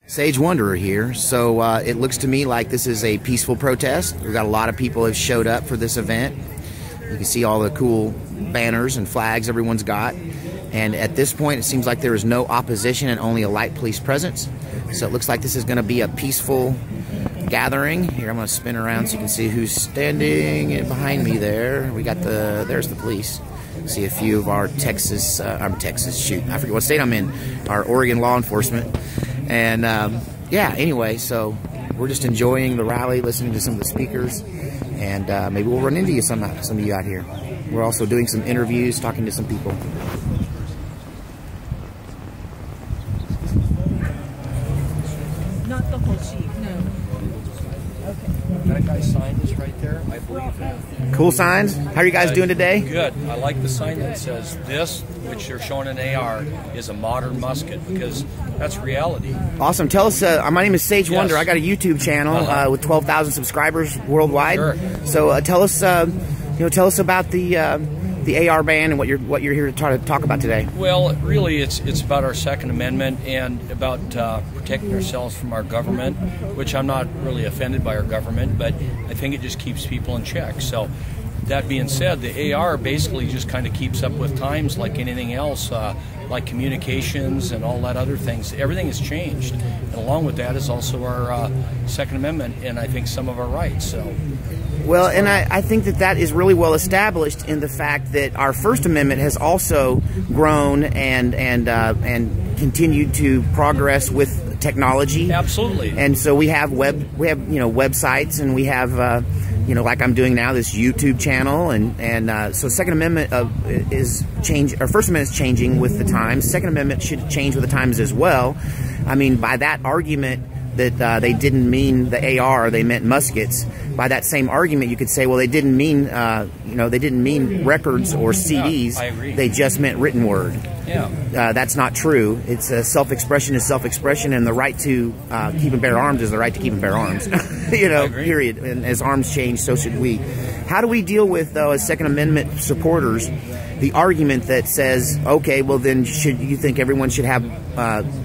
Sage Wanderer here. So it looks to me like this is a peaceful protest. We've got a lot of people have showed up for this event. You can see all the cool banners and flags everyone's got. And at this point, it seems like there is no opposition and only a light police presence. So it looks like this is going to be a peaceful gathering. Here, I'm going to spin around so you can see who's standing behind me there. We got there's the police. See a few of our Texas, shoot, I forget what state I'm in, our Oregon law enforcement. And yeah, anyway, so we're just enjoying the rally, listening to some of the speakers, and maybe we'll run into you some of you out here. We're also doing some interviews, talking to some people. Not the whole sheet, no. Okay. That guy's sign is right there, I believe. Cool signs. How are you guys doing today? Good. I like the sign that says this, which you're showing an AR, is a modern musket, because that's reality. Awesome. Tell us, my name is Sage Wonder. I got a YouTube channel with 12,000 subscribers worldwide. Sure. So tell us, tell us about the AR ban and what you're here to try to talk about today. Well, really, it's about our Second Amendment and about protecting ourselves from our government, which I'm not really offended by our government, but I think it just keeps people in check. So that being said, the AR basically just kind of keeps up with times like anything else, like communications and all that other things. Everything has changed, and along with that is also our Second Amendment, and I think some of our rights. So. Well, and I think that is really well established in the fact that our First Amendment has also grown and continued to progress with technology. Absolutely. And so we have websites, and we have like I'm doing now, this YouTube channel, and so Second Amendment our First Amendment is changing with the times. Second Amendment should change with the times as well. I mean, by that argument that they didn't mean the AR, they meant muskets. By that same argument, you could say, well, they didn't mean, they didn't mean records or CDs. Yeah, I agree. They just meant written word. Yeah. That's not true. It's self-expression is self-expression, and the right to keep and bear arms is the right to keep and bear arms. Period. And as arms change, so should we. How do we deal with, though, as Second Amendment supporters, the argument that says, okay, well then, you think everyone should have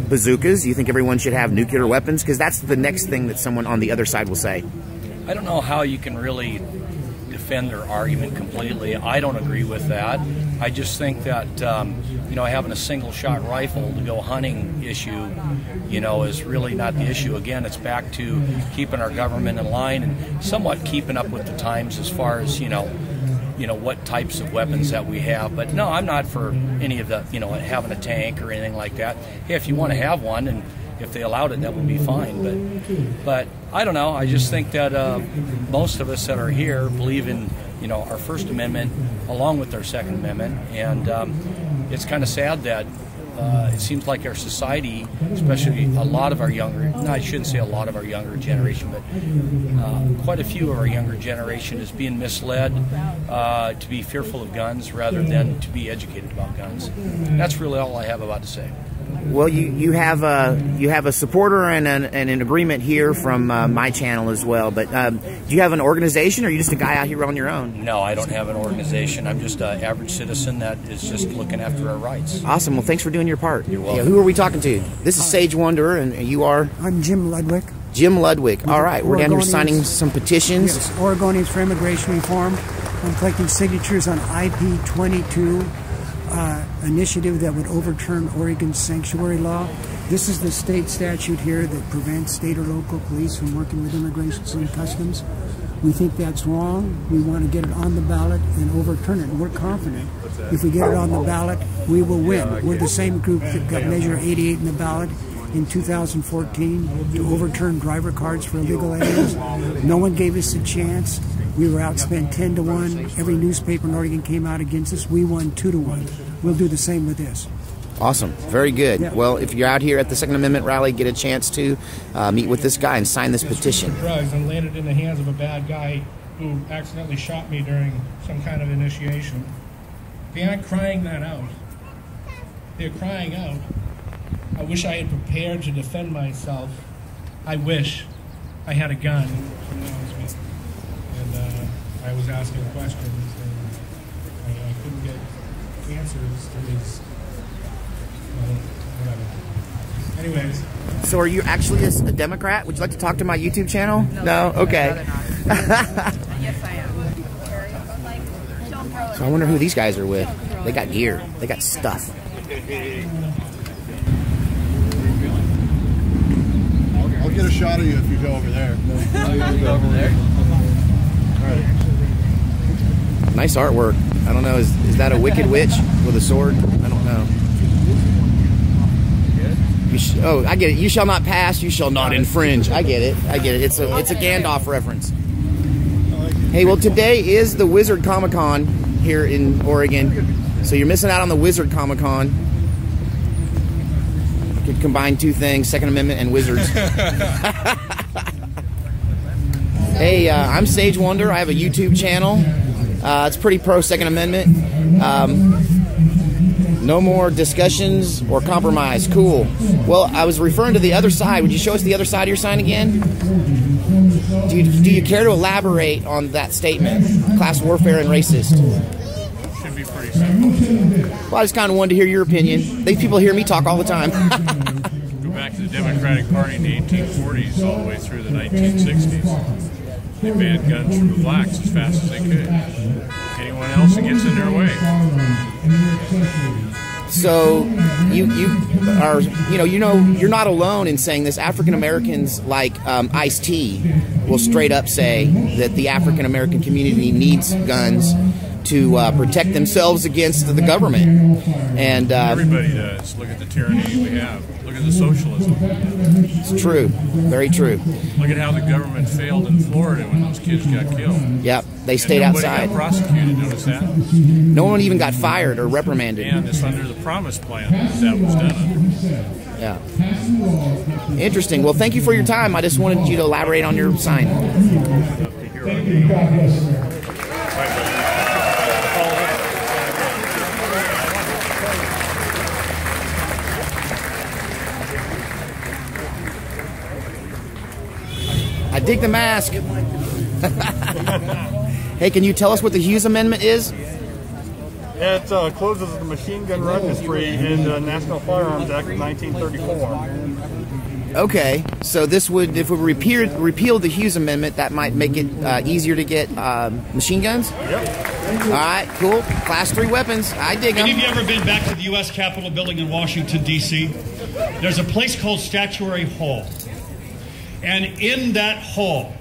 bazookas? You think everyone should have nuclear weapons? Because that's the next thing that someone on the other side will say. I don't know how you can really defend their argument completely. I don't agree with that. I just think that having a single-shot rifle to go hunting issue, is really not the issue. Again, it's back to keeping our government in line and somewhat keeping up with the times as far as what types of weapons that we have. But no, I'm not for any of the having a tank or anything like that. Hey, if you want to have one, and if they allowed it, that would be fine. But I don't know. I just think that most of us that are here believe in our First Amendment along with our Second Amendment, and it's kind of sad that it seems like our society, especially a lot of our I shouldn't say a lot of our younger generation, but quite a few of our younger generation is being misled to be fearful of guns rather than to be educated about guns. That's really all I have about to say. Well, you have a supporter and an agreement here from my channel as well. But do you have an organization, or are you just a guy out here on your own? No, I don't have an organization. I'm just an average citizen that is just looking after our rights. Awesome. Well, thanks for doing your part. You're welcome. Yeah, who are we talking to? This is Sage Wanderer, and you are? I'm Jim Ludwig. Jim Ludwig. All right, we're down here signing some petitions. Yes, Oregonians for Immigration Reform. I'm collecting signatures on IP 22. Initiative that would overturn Oregon's sanctuary law. This is the state statute here that prevents state or local police from working with immigration and customs. We think that's wrong. We want to get it on the ballot and overturn it. And we're confident if we get it on the ballot, we will win. We're the same group that got Measure 88 in the ballot in 2014 to overturn driver cards for illegal aliens. No one gave us a chance. We were outspent 10-1. Every newspaper in Oregon came out against us. We won 2-1. We'll do the same with this. Awesome. Very good. Yeah. Well, if you're out here at the Second Amendment rally, get a chance to meet with this guy and sign this petition. Drugs and landed in the hands of a bad guy who accidentally shot me during some kind of initiation. They aren't crying that out. They're crying out, I wish I had prepared to defend myself. I wish I had a gun. And I was asking questions, and I couldn't get answers to these, whatever. Anyways, So are you actually a Democrat? Would you like to talk to my YouTube channel? No? Okay. Yes, I am. So I wonder who these guys are with. They got gear. They got stuff. I'll get a shot of you if you go over there. Over there? All right. Nice artwork. I don't know. Is that a wicked witch with a sword? I don't know. Oh, I get it. You shall not pass. You shall not infringe. I get it. I get it. It's a Gandalf reference. Hey, well, today is the Wizard Comic-Con here in Oregon, so you're missing out on the Wizard Comic-Con. You could combine two things: Second Amendment and wizards. Hey, I'm Sage Wonder. I have a YouTube channel. It's pretty pro Second Amendment. No more discussions or compromise. Cool. Well, I was referring to the other side. Would you show us the other side of your sign again? Do you care to elaborate on that statement? Class warfare and racist. Should be pretty simple. Well, I just kind of wanted to hear your opinion. These people hear me talk all the time. Go back to the Democratic Party in the 1840s all the way through the 1960s. They banned guns from the blacks as fast as they could. Anyone else that gets in their way. So you're not alone in saying this. African Americans like Ice-T will straight up say that the African American community needs guns to protect themselves against the government. And everybody does. Look at the tyranny we have. Look at the socialism. It's true. Very true. Look at how the government failed in Florida when those kids got killed. Yep, they stayed outside. Nobody got prosecuted. Notice that? No one even got fired or reprimanded. And it's under the Promise Plan that was done under. Yeah. Interesting. Well, thank you for your time. I just wanted you to elaborate on your sign. I dig the mask. Hey, can you tell us what the Hughes Amendment is? It closes the machine gun registry in the National Firearms Act of 1934. Okay, so this would, if we repeal the Hughes Amendment, that might make it easier to get machine guns? Yep. All right, cool. Class 3 weapons. I dig them. Any of you ever been back to the U.S. Capitol building in Washington, D.C.? There's a place called Statuary Hall. And in that hall,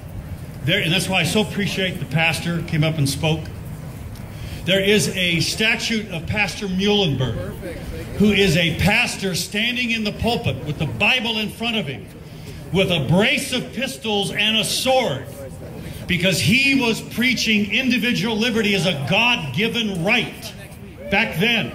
and that's why I so appreciate the pastor came up and spoke. There is a statue of Pastor Muhlenberg, who is a pastor standing in the pulpit with the Bible in front of him, with a brace of pistols and a sword, because he was preaching individual liberty as a God-given right back then.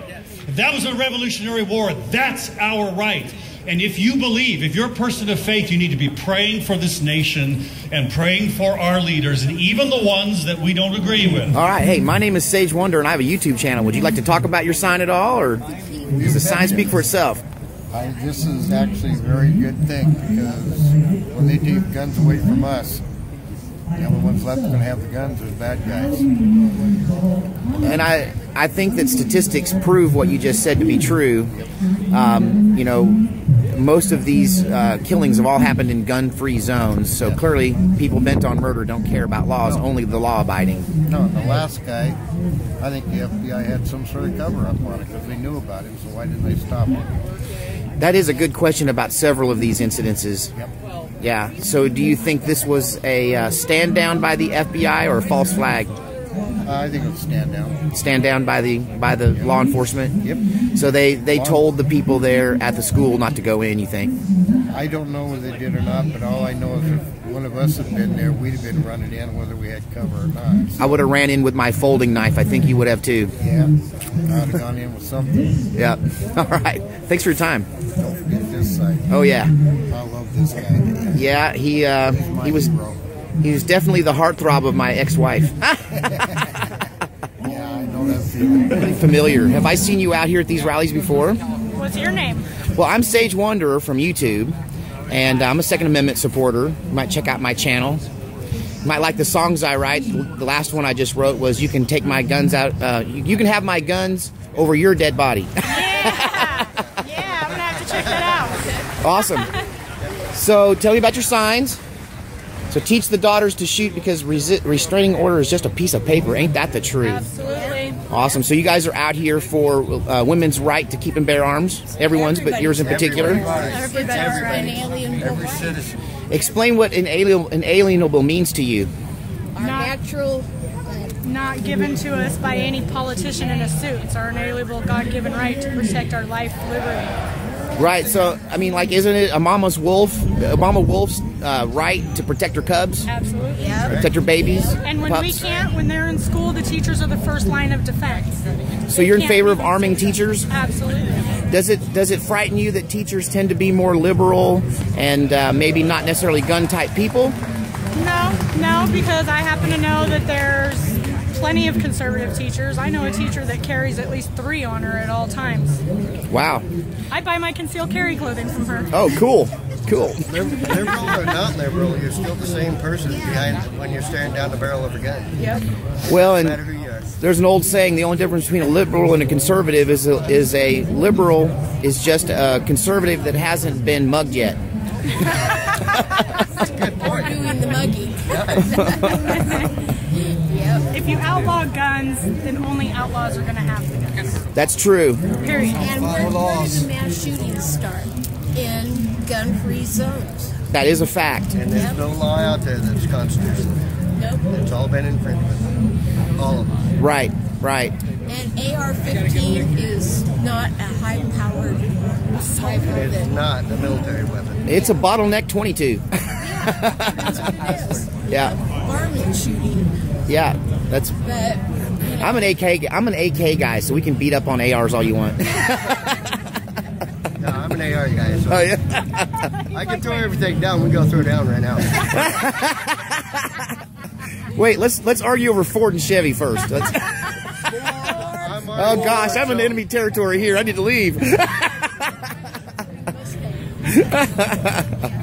If that was a Revolutionary War, that's our right. And if you believe, if you're a person of faith, you need to be praying for this nation and praying for our leaders, and even the ones that we don't agree with. All right. Hey, my name is Sage Wonder, and I have a YouTube channel. Would you like to talk about your sign at all, or does the sign speak for itself? This is actually a very good thing, because when they take guns away from us, the only ones left are going to have the guns are the bad guys. And I think that statistics prove what you just said to be true. You know, most of these killings have all happened in gun-free zones, so clearly people bent on murder don't care about laws, only the law-abiding. No, the last guy, I think the FBI had some sort of cover-up on it because they knew about him, so why didn't they stop him? That is a good question about several of these incidences. Yep. Yeah, so do you think this was a stand-down by the FBI or a false flag? I think it was stand down. Stand down by the law enforcement? Yep. So they told the people there at the school not to go in, you think? I don't know whether they did or not, but all I know is if one of us had been there, we'd have been running in whether we had cover or not. I would have ran in with my folding knife. I think you would have too. Yeah, I'd have gone in with something. Yeah. All right. Thanks for your time. Don't forget this side. Oh, yeah. I love this guy. Yeah, he was definitely the heartthrob of my ex-wife. Yeah, I know that feeling. Familiar. Have I seen you out here at these rallies before? What's your name? Well, I'm Sage Wanderer from YouTube, and I'm a Second Amendment supporter. You might check out my channel. You might like the songs I write. The last one I just wrote was, "You can take my guns out. You can have my guns over your dead body." Yeah, I'm gonna have to check that out. Awesome. So tell me about your signs. So teach the daughters to shoot because restraining order is just a piece of paper. Ain't that the truth? Absolutely. Awesome. So you guys are out here for women's right to keep and bear arms. Everyone's, but yours in particular. Every citizen. Explain what inalienable means to you. Not given to us by any politician in a suit. It's our inalienable God-given right to protect our life, liberty. Right. So I mean, like, isn't it a mama wolf's right to protect her cubs? Absolutely. Yep. Protect her babies. And when we can't, when they're in school, the teachers are the first line of defense. So you're in favor of arming teachers? Absolutely. Does it frighten you that teachers tend to be more liberal and maybe not necessarily gun type people? No, because I happen to know that there's plenty of conservative teachers. I know a teacher that carries at least 3 on her at all times. Wow. I buy my concealed carry clothing from her. Oh, cool. Cool. Liberal or not liberal, you're still the same person behind when you're staring down the barrel of a gun. Yep. Well, No and matter who you are. there's an old saying: the only difference between a liberal and a conservative is a liberal is just a conservative that hasn't been mugged yet. Or doing the mugging. Yep. If you outlaw guns, then only outlaws are going to have the guns. That's true. Period. And where do the mass shootings start? In gun-free zones. That is a fact. And there's no law out there that's constitutional. Nope. It's all been infringement. All of them. Right. Right. And AR-15 is not a high-powered rifle. It's not a military weapon. It's a bottleneck 22. That's what it is. Yeah. Varmint shooting. Yeah. That's. But I'm an AK guy, so we can beat up on ARs all you want. No, I'm an AR guy. So Oh yeah. I can throw everything down. We go throw down right now. Wait, let's argue over Ford and Chevy first. Oh gosh, I'm in enemy territory here. I need to leave.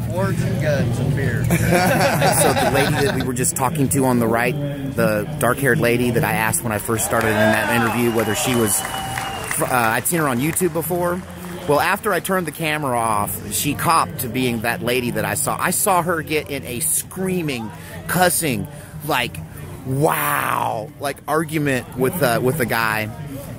Fords and guns and beer. So the lady that we were just talking to on the right, the dark-haired lady that I asked when I first started in that interview whether she was, I'd seen her on YouTube before. Well, after I turned the camera off, she copped to being that lady that I saw. I saw her get in a screaming, cussing, like, wow, like argument with the guy.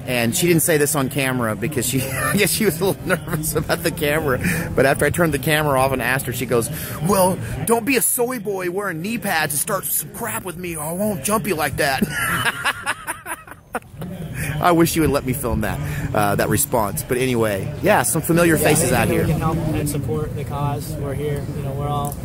And she didn't say this on camera because I guess she was a little nervous about the camera. But after I turned the camera off and asked her, she goes, well, don't be a soy boy wearing knee pads and start some crap with me or I won't jump you like that. I wish you would let me film that response. But anyway, yeah, some familiar faces out here. We can help and support the cause. We're here. You know, we're all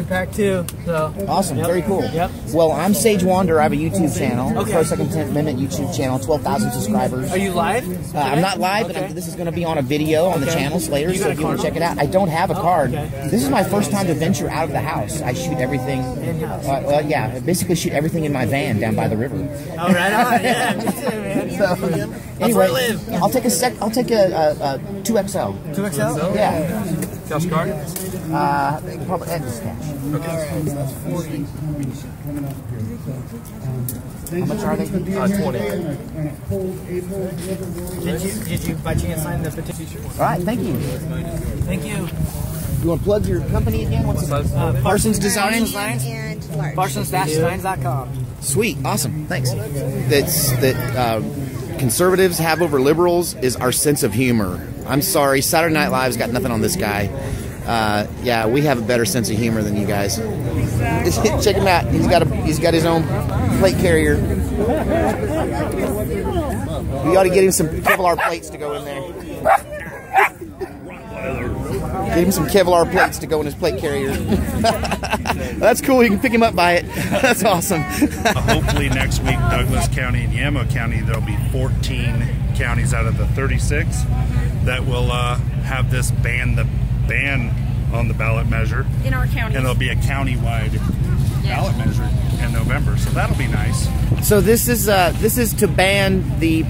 pack too. So awesome, yep. Very cool. Yep. Well, I'm Sage Wander. I have a YouTube channel, Okay. Pro Second Amendment YouTube channel, 12,000 subscribers. Are you live? I'm not live, Okay. but this is going to be on a video on the channel later, You so got if a you want to card? check it out. I don't have a card. Okay. This is my first time to venture out of the house. I shoot everything. In-house. Yeah, I basically shoot everything in my van down by the river. Oh, right on. Yeah, me too, man. So, That's where I anyway, live. I'll take a 2XL. 2XL? Yeah. Cash card? Probably and just cash. How much are they? 20. Did you by chance sign the petition? All right, thank you. Thank you. You want to plug your company again? What's it? Parsons Designs? And large. Parsons-designs.com. Sweet, awesome, thanks. That conservatives have over liberals is our sense of humor. I'm sorry, Saturday Night Live's got nothing on this guy. Yeah, we have a better sense of humor than you guys. Check him out. He's got his own plate carrier. We ought to get him some Kevlar plates to go in there. Get him some Kevlar plates to go in his plate carrier. That's cool. You can pick him up by it. That's awesome. Hopefully next week, Douglas County and Yamo County, there'll be 14 counties out of the 36 that will have this ban on the ballot measure. In our county. And it'll be a county-wide ballot measure in November, so that'll be nice. So this is to ban the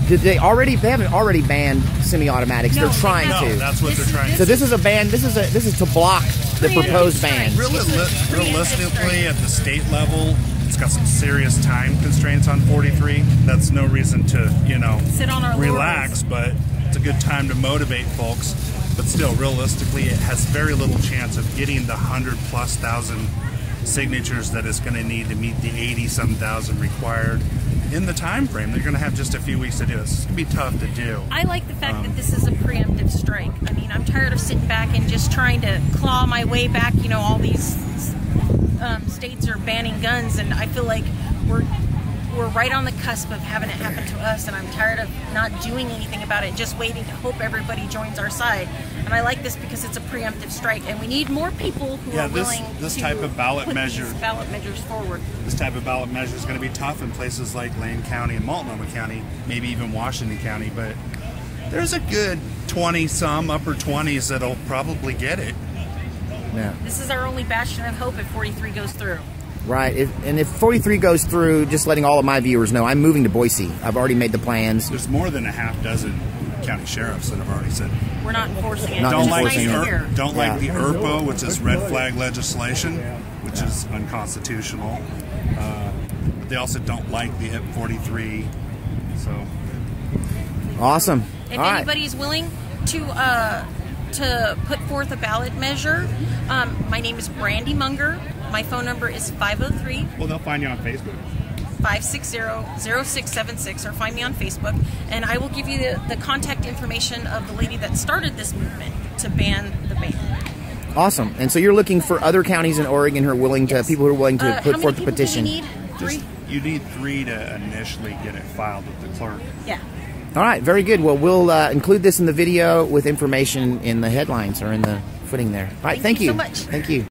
they haven't already banned semi-automatics. No, they're trying No, to. that's what they're trying to So this is a ban. This is to block the proposed ban. Realistically, at the state level, it's got some serious time constraints on 43. That's no reason to, Sit on our relax, but it's a good time to motivate folks. but still, realistically, it has very little chance of getting the 100,000+ signatures that it's going to need to meet the 80-some thousand required in the time frame. They're going to have just a few weeks to do this. It's going to be tough to do. I like the fact that this is a preemptive strike. I mean, I'm tired of sitting back and just trying to claw my way back. You know, all these states are banning guns, and I feel like we're right on the cusp of having it happen to us, and I'm tired of not doing anything about it, just waiting to hope everybody joins our side. And I like this because it's a preemptive strike, and we need more people who are willing this to type of ballot put measure, these ballot measures forward. This type of ballot measure is going to be tough in places like Lane County and Multnomah County, maybe even Washington County, but there's a good 20-some, upper 20s that'll probably get it. Yeah. This is our only bastion of hope if 43 goes through. Right, if 43 goes through, just letting all of my viewers know, I'm moving to Boise. I've already made the plans. There's more than a half dozen county sheriffs that have already said we're not enforcing it. Don't like the ERPA, which is red flag legislation, which is unconstitutional. But they also don't like the 43. So awesome. If anybody's willing to put forth a ballot measure, my name is Brandy Munger. My phone number is 503. Well, they'll find you on Facebook. 560-0676, or find me on Facebook, and I will give you the contact information of the lady that started this movement to ban the ban. Awesome. And so you're looking for other counties in Oregon who are willing to, people who are willing to put forth the petition. Do you need? 3? You need 3 to initially get it filed with the clerk. Yeah. All right, very good. Well, we'll include this in the video with information in the headlines or in the footing there. All right, thank you so much. Thank you.